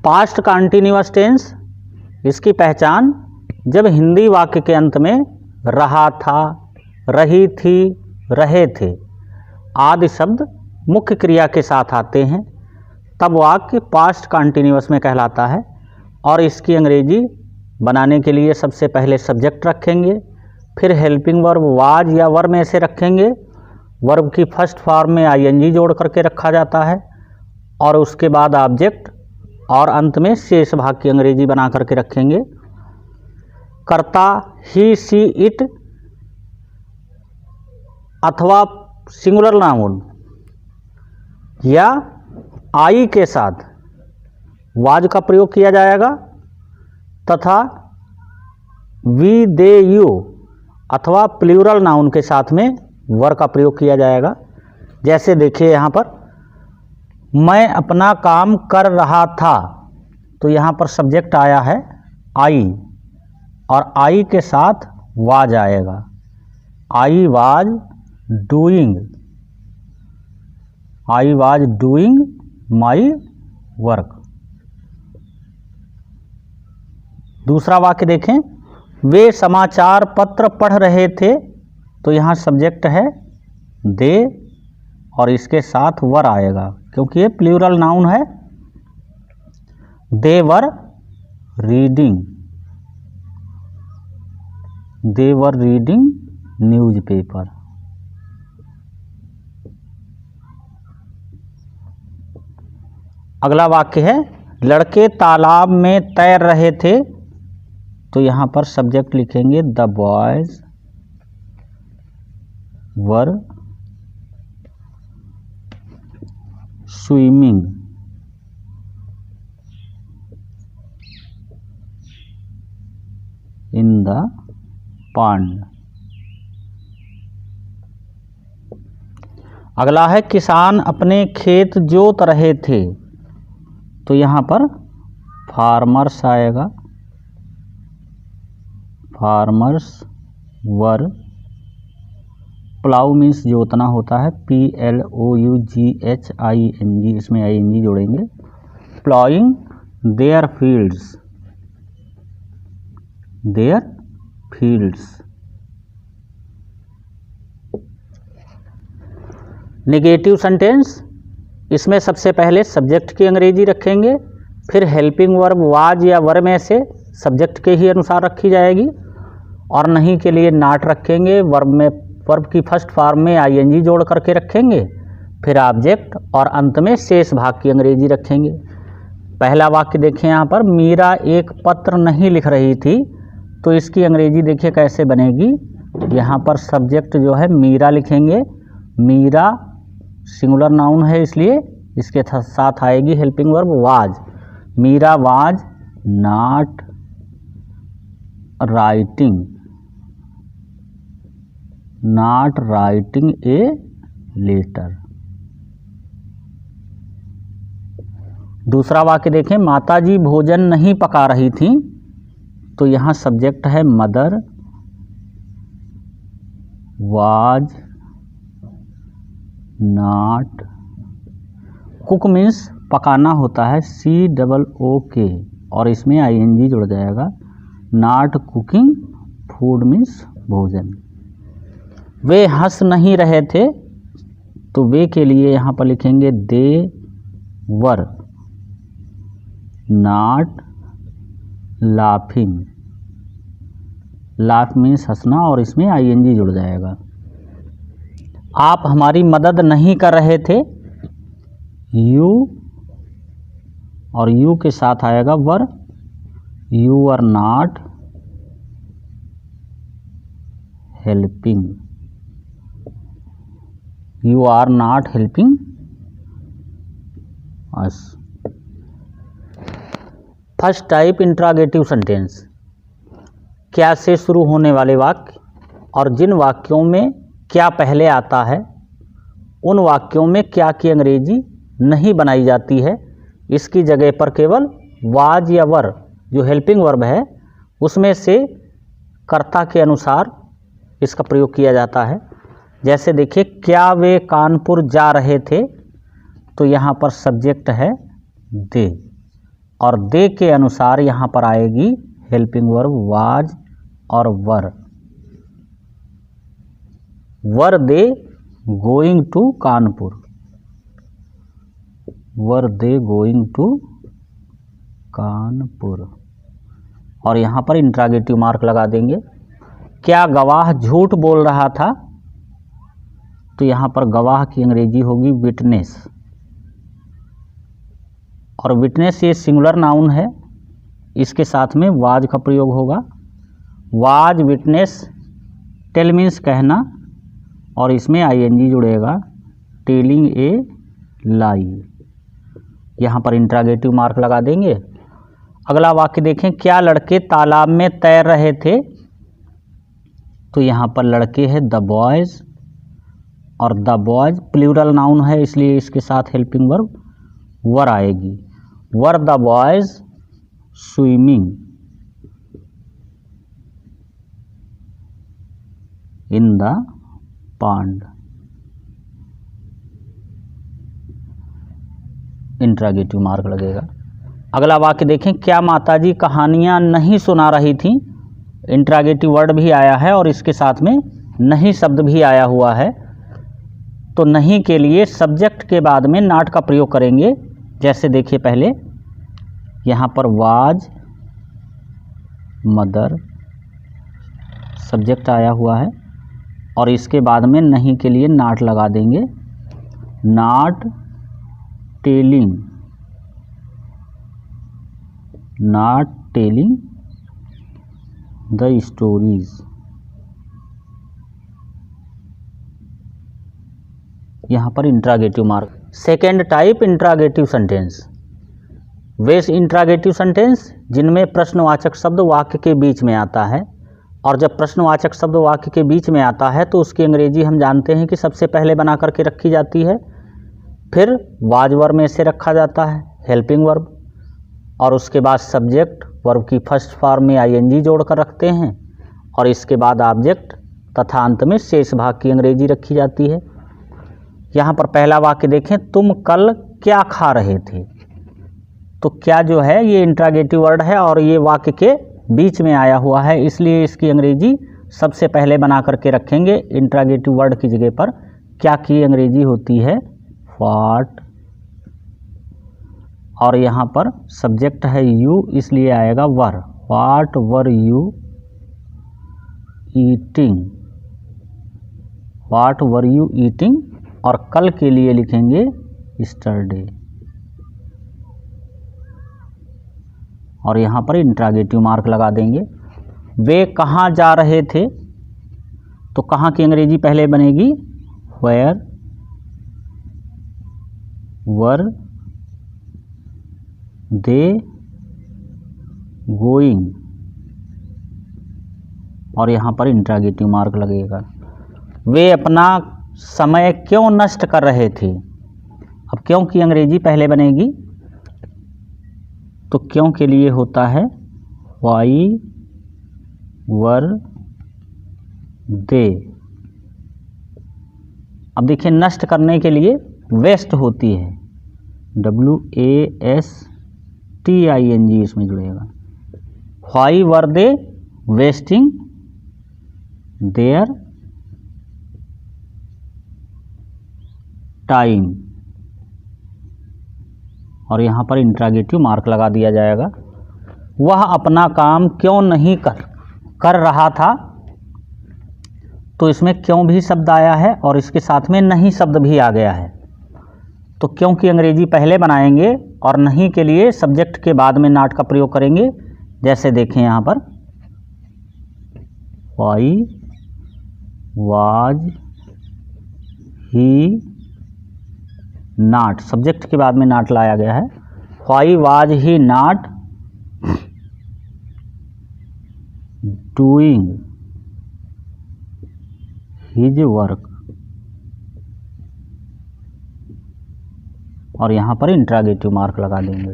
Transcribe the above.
Past continuous tense, इसकी पहचान जब हिंदी वाक्य के अंत में रहा था, रही थी, रहे थे आदि शब्द मुख्य क्रिया के साथ आते हैं तब वाक्य पास्ट कंटीन्यूअस में कहलाता है। और इसकी अंग्रेजी बनाने के लिए सबसे पहले सब्जेक्ट रखेंगे, फिर हेल्पिंग वर्ब वाज या वर में से रखेंगे। वर्ब की फर्स्ट फॉर्म में आईएनजी जोड़ करके रखा जाता है और उसके बाद ऑब्जेक्ट और अंत में शेष भाग की अंग्रेजी बना करके रखेंगे। कर्ता ही सी इट अथवा सिंगुलर नाउन या आई के साथ वाज का प्रयोग किया जाएगा तथा वी दे यू अथवा प्लूरल नाउन के साथ में वर का प्रयोग किया जाएगा। जैसे देखिए यहाँ पर मैं अपना काम कर रहा था, तो यहाँ पर सब्जेक्ट आया है आई और आई के साथ वाज आएगा। I was doing my work. दूसरा वाक्य देखें, वे समाचार पत्र पढ़ रहे थे, तो यहाँ सब्जेक्ट है दे और इसके साथ वर आएगा क्योंकि ये प्लूरल नाउन है। दे वर रीडिंग न्यूज़पेपर। अगला वाक्य है लड़के तालाब में तैर रहे थे, तो यहाँ पर सब्जेक्ट लिखेंगे the boys were swimming in the pond. अगला है किसान अपने खेत जोत रहे थे, तो यहाँ पर फार्मर्स आएगा। फार्मर्स वर प्लाउ मीन्स जोतना होता है, PLOUGHING, इसमें ING जोड़ेंगे। प्लाइंग देयर फील्ड्स। नेगेटिव सेंटेंस, इसमें सबसे पहले सब्जेक्ट की अंग्रेजी रखेंगे, फिर हेल्पिंग वर्ब वाज या वर में से सब्जेक्ट के ही अनुसार रखी जाएगी और नहीं के लिए नॉट रखेंगे। वर्ब की फर्स्ट फॉर्म में ING जोड़ करके रखेंगे, फिर ऑब्जेक्ट और अंत में शेष भाग की अंग्रेजी रखेंगे। पहला वाक्य देखें यहाँ पर, मीरा एक पत्र नहीं लिख रही थी, तो इसकी अंग्रेजी देखिए कैसे बनेगी। यहाँ पर सब्जेक्ट जो है मीरा लिखेंगे। मीरा सिंगुलर नाउन है इसलिए इसके साथ आएगी helping verb was. Meera was not writing a letter. दूसरा वाक्य देखें, माताजी भोजन नहीं पका रही थी, तो यहाँ सब्जेक्ट है mother was not. Cook means पकाना होता है, COOK और इसमें ING जुड़ जाएगा। नॉट कुकिंग फूड मीन्स भोजन। वे हंस नहीं रहे थे, तो वे के लिए यहाँ पर लिखेंगे they were not laughing. Laugh means हंसना और इसमें ING जुड़ जाएगा। आप हमारी मदद नहीं कर रहे थे, यू और यू के साथ आएगा were. You are not helping. You are not helping us. First type interrogative sentence, क्या से शुरू होने वाले वाक्य और जिन वाक्यों में क्या पहले आता है उन वाक्यों में क्या की अंग्रेजी नहीं बनाई जाती है, इसकी जगह पर केवल वाज या वर जो हेल्पिंग वर्ब है उसमें से कर्ता के अनुसार इसका प्रयोग किया जाता है। जैसे देखिए, क्या वे कानपुर जा रहे थे, तो यहाँ पर सब्जेक्ट है दे और दे के अनुसार यहाँ पर आएगी हेल्पिंग वर्ब वाज और were they going to Kanpur, were they going to Kanpur. और यहाँ पर इंट्रागेटिव मार्क लगा देंगे। क्या गवाह झूठ बोल रहा था? तो यहाँ पर गवाह की अंग्रेजी होगी विटनेस, और विटनेस ये सिंगुलर नाउन है, इसके साथ में वाज का प्रयोग होगा। वाज विटनेस, टेल मीन्स कहना, और इसमें आईएनजी जुड़ेगा, टेलिंग ए लाई। यहाँ पर इंट्रागेटिव मार्क लगा देंगे। अगला वाक्य देखें, क्या लड़के तालाब में तैर रहे थे? तो यहाँ पर लड़के है द बॉयज़, और द बॉयज़ प्लूरल नाउन है, इसलिए इसके साथ हेल्पिंग वर्ब वर आएगी। Were the boys swimming in the pond. Interrogative mark लगेगा। अगला वाक्य देखें, क्या माताजी कहानियाँ नहीं सुना रही थीं? इंट्रागेटिव वर्ड भी आया है और इसके साथ में नहीं शब्द भी आया हुआ है। तो नहीं के लिए सब्जेक्ट के बाद में नॉट का प्रयोग करेंगे। जैसे देखिए पहले यहाँ पर वाज मदर सब्जेक्ट आया हुआ है, और इसके बाद में नहीं के लिए नॉट लगा देंगे, not telling, not telling the stories. यहाँ पर interrogative mark. Second type interrogative sentence, वे इंट्रागेटिव सेंटेंस जिनमें प्रश्नवाचक शब्द वाक्य के बीच में आता है। और जब प्रश्नवाचक शब्द वाक्य के बीच में आता है तो उसकी अंग्रेजी हम जानते हैं कि सबसे पहले बना करके रखी जाती है, फिर वाज वर्ब में से रखा जाता है हेल्पिंग वर्ब, और उसके बाद सब्जेक्ट वर्ब की फर्स्ट फॉर्म में आईएनजी जोड़कर रखते हैं, और इसके बाद ऑब्जेक्ट तथा अंत में शेष भाग की अंग्रेजी रखी जाती है। यहाँ पर पहला वाक्य देखें, तुम कल क्या खा रहे थे? तो क्या जो है ये इंट्रागेटिव वर्ड है और ये वाक्य के बीच में आया हुआ है, इसलिए इसकी अंग्रेजी सबसे पहले बना करके रखेंगे। इंट्रागेटिव वर्ड की जगह पर क्या की अंग्रेजी होती है? व्हाट। और यहाँ पर सब्जेक्ट है यू, इसलिए आएगा were. What were you eating, what were you eating. और कल के लिए लिखेंगे यस्टरडे, और यहाँ पर इंट्रागेटिव मार्क लगा देंगे। वे कहाँ जा रहे थे? तो कहाँ की अंग्रेजी पहले बनेगी? वेयर वर दे गोइंग, और यहाँ पर इंट्रागेटिव मार्क लगेगा। वे अपना समय क्यों नष्ट कर रहे थे? अब क्यों की अंग्रेजी पहले बनेगी, तो क्यों के लिए होता है वाई वर दे। अब देखिए नष्ट करने के लिए वेस्ट होती है, WASTING इसमें जुड़ेगा। Why were they wasting their time, और यहाँ पर इंट्रागेटिव मार्क लगा दिया जाएगा। वह अपना काम क्यों नहीं कर रहा था? तो इसमें क्यों भी शब्द आया है और इसके साथ में नहीं शब्द भी आ गया है। तो क्यों की अंग्रेजी पहले बनाएंगे और नहीं के लिए सब्जेक्ट के बाद में नॉट का प्रयोग करेंगे। जैसे देखें यहाँ पर why was he not, subject के बाद में नॉट लाया गया है। Why was he not doing his work, और यहाँ पर इंट्रागेटिव मार्क लगा देंगे।